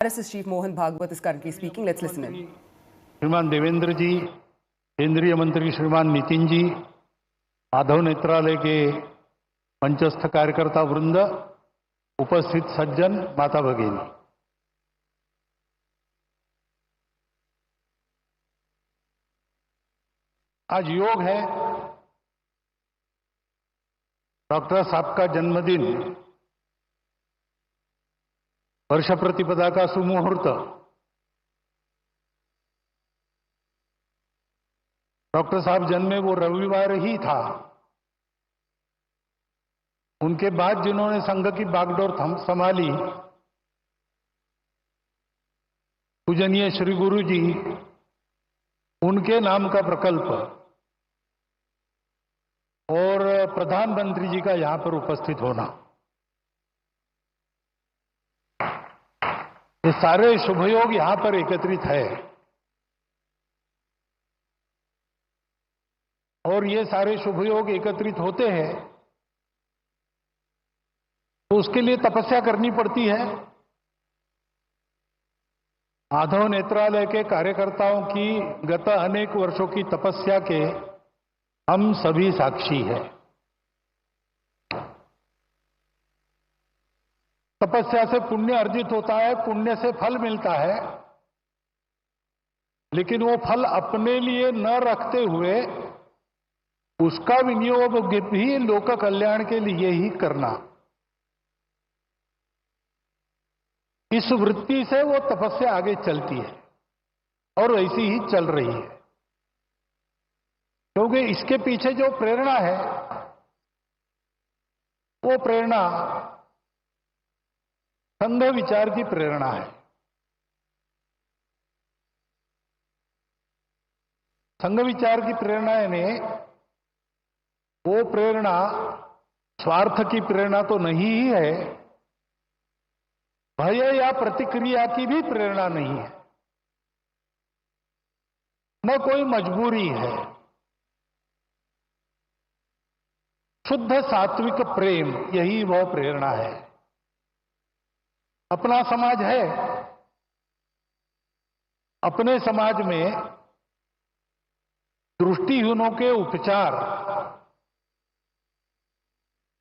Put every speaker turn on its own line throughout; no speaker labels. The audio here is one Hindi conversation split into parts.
RSS Chief Mohan Bhagwat is currently speaking. Let's listen in.
श्रीमान देवेंद्र जी, केंद्रीय मंत्री श्रीमान नितिन जी, माधव नेत्रालय के मंचस्थ कार्यकर्ता वृंद, उपस्थित सज्जन, माता भगिनी, आज योग है। डॉक्टर साहब का जन्मदिन, वर्ष प्रतिपदा का सुमुहूर्त, डॉक्टर साहब जन्मे वो रविवार ही था। उनके बाद जिन्होंने संघ की बागडोर संभाली, पूजनीय श्री गुरु जी, उनके नाम का प्रकल्प और प्रधानमंत्री जी का यहां पर उपस्थित होना, ये सारे शुभयोग यहां पर एकत्रित है। और ये सारे शुभयोग एकत्रित होते हैं तो उसके लिए तपस्या करनी पड़ती है। माधव नेत्रालय के कार्यकर्ताओं की गत अनेक वर्षों की तपस्या के हम सभी साक्षी हैं। तपस्या से पुण्य अर्जित होता है, पुण्य से फल मिलता है, लेकिन वो फल अपने लिए न रखते हुए उसका विनियोग भी लोक कल्याण के लिए ही करना, इस वृत्ति से वो तपस्या आगे चलती है और वैसी ही चल रही है। क्योंकि इसके पीछे जो प्रेरणा है वो प्रेरणा संघ विचार की प्रेरणा है। संघ विचार की प्रेरणा ने वो प्रेरणा स्वार्थ की प्रेरणा तो नहीं ही है, भय या प्रतिक्रिया की भी प्रेरणा नहीं है, न कोई मजबूरी है। शुद्ध सात्विक प्रेम, यही वह प्रेरणा है। अपना समाज है, अपने समाज में दृष्टिहीनों के उपचार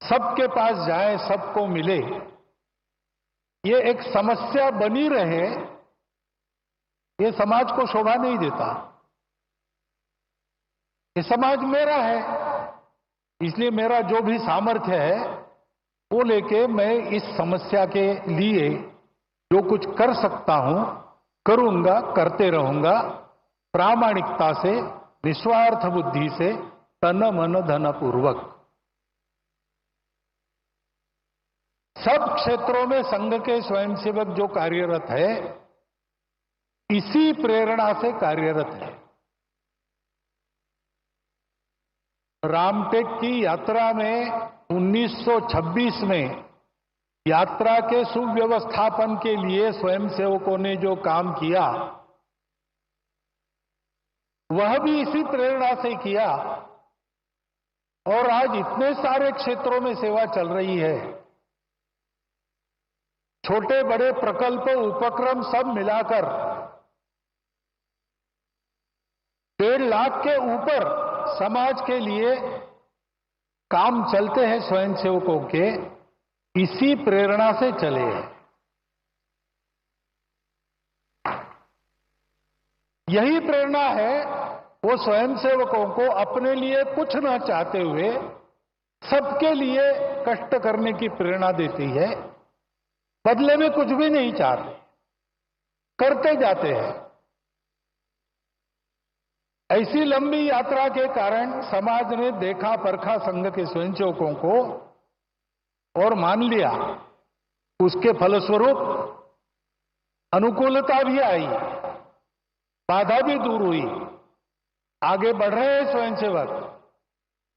सबके पास जाए, सबको मिले, ये एक समस्या बनी रहे, ये समाज को शोभा नहीं देता। ये समाज मेरा है, इसलिए मेरा जो भी सामर्थ्य है वो लेके मैं इस समस्या के लिए जो कुछ कर सकता हूं करूंगा, करते रहूंगा, प्रामाणिकता से, निस्वार्थ बुद्धि से, तन मन धन पूर्वक। सब क्षेत्रों में संघ के स्वयंसेवक जो कार्यरत है, इसी प्रेरणा से कार्यरत है। रामटेक की यात्रा में 1926 में यात्रा के सुव्यवस्थापन के लिए स्वयंसेवकों ने जो काम किया, वह भी इसी प्रेरणा से किया। और आज इतने सारे क्षेत्रों में सेवा चल रही है, छोटे बड़े प्रकल्प उपक्रम सब मिलाकर 1.5 लाख के ऊपर समाज के लिए काम चलते हैं स्वयंसेवकों के, इसी प्रेरणा से चले हैं। यही प्रेरणा है वो स्वयंसेवकों को अपने लिए कुछ न चाहते हुए सबके लिए कष्ट करने की प्रेरणा देती है। बदले में कुछ भी नहीं चाहते, करते जाते हैं। ऐसी लंबी यात्रा के कारण समाज ने देखा परखा संघ के स्वयंसेवकों को और मान लिया। उसके फलस्वरूप अनुकूलता भी आई, बाधा भी दूर हुई, आगे बढ़ रहे हैं स्वयंसेवक,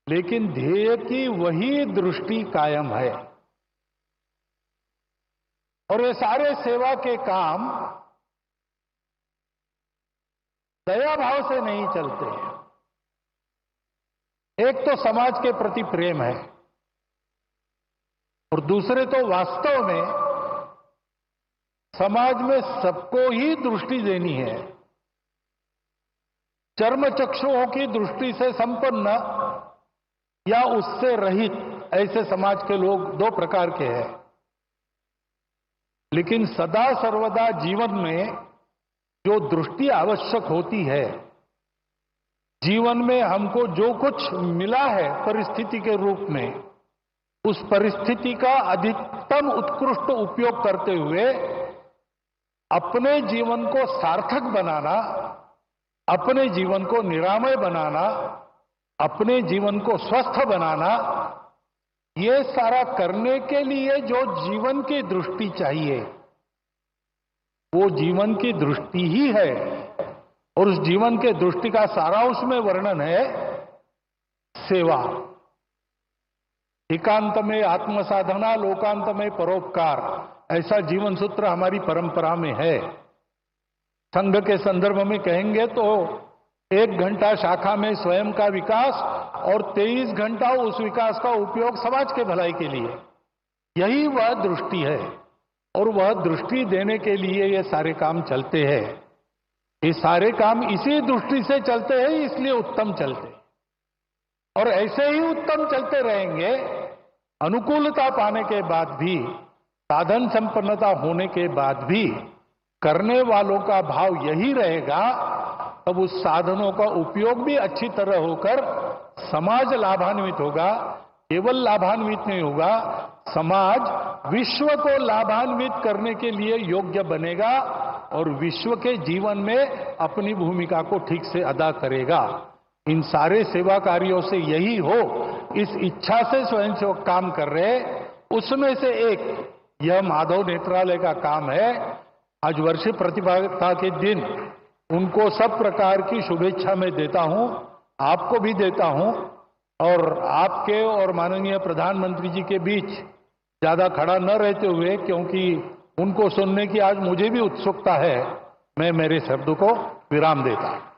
लेकिन ध्येय की वही दृष्टि कायम है। और ये सारे सेवा के काम दया भाव से नहीं चलते। एक तो समाज के प्रति प्रेम है और दूसरे तो वास्तव में समाज में सबको ही दृष्टि देनी है। चर्म चक्षुओं की दृष्टि से संपन्न या उससे रहित ऐसे समाज के लोग दो प्रकार के हैं। लेकिन सदा सर्वदा जीवन में जो दृष्टि आवश्यक होती है, जीवन में हमको जो कुछ मिला है परिस्थिति के रूप में, उस परिस्थिति का अधिकतम उत्कृष्ट उपयोग करते हुए अपने जीवन को सार्थक बनाना, अपने जीवन को निरामय बनाना, अपने जीवन को स्वस्थ बनाना, ये सारा करने के लिए जो जीवन की दृष्टि चाहिए, वो जीवन की दृष्टि ही है। और उस जीवन के दृष्टि का सारांश में वर्णन है सेवा। एकांत में आत्मसाधना, लोकांत में परोपकार, ऐसा जीवन सूत्र हमारी परंपरा में है। संघ के संदर्भ में कहेंगे तो 1 घंटा शाखा में स्वयं का विकास और 23 घंटा उस विकास का उपयोग समाज के भलाई के लिए, यही वह दृष्टि है। और वह दृष्टि देने के लिए ये सारे काम चलते हैं। ये सारे काम इसी दृष्टि से चलते हैं, इसलिए उत्तम चलते हैं। और ऐसे ही उत्तम चलते रहेंगे। अनुकूलता पाने के बाद भी, साधन संपन्नता होने के बाद भी करने वालों का भाव यही रहेगा, तब उस साधनों का उपयोग भी अच्छी तरह होकर समाज लाभान्वित होगा। केवल लाभान्वित नहीं होगा, समाज विश्व को लाभान्वित करने के लिए योग्य बनेगा और विश्व के जीवन में अपनी भूमिका को ठीक से अदा करेगा। इन सारे सेवा कार्यों से यही हो, इस इच्छा से स्वयंसेवक काम कर रहे। उसमें से एक यह माधव नेत्रालय का काम है। आज वर्षीय प्रतिभागिता के दिन उनको सब प्रकार की शुभेच्छा मैं देता हूं, आपको भी देता हूं। और आपके और माननीय प्रधानमंत्री जी के बीच ज्यादा खड़ा न रहते हुए, क्योंकि उनको सुनने की आज मुझे भी उत्सुकता है, मैं मेरे शब्द को विराम देता हूं।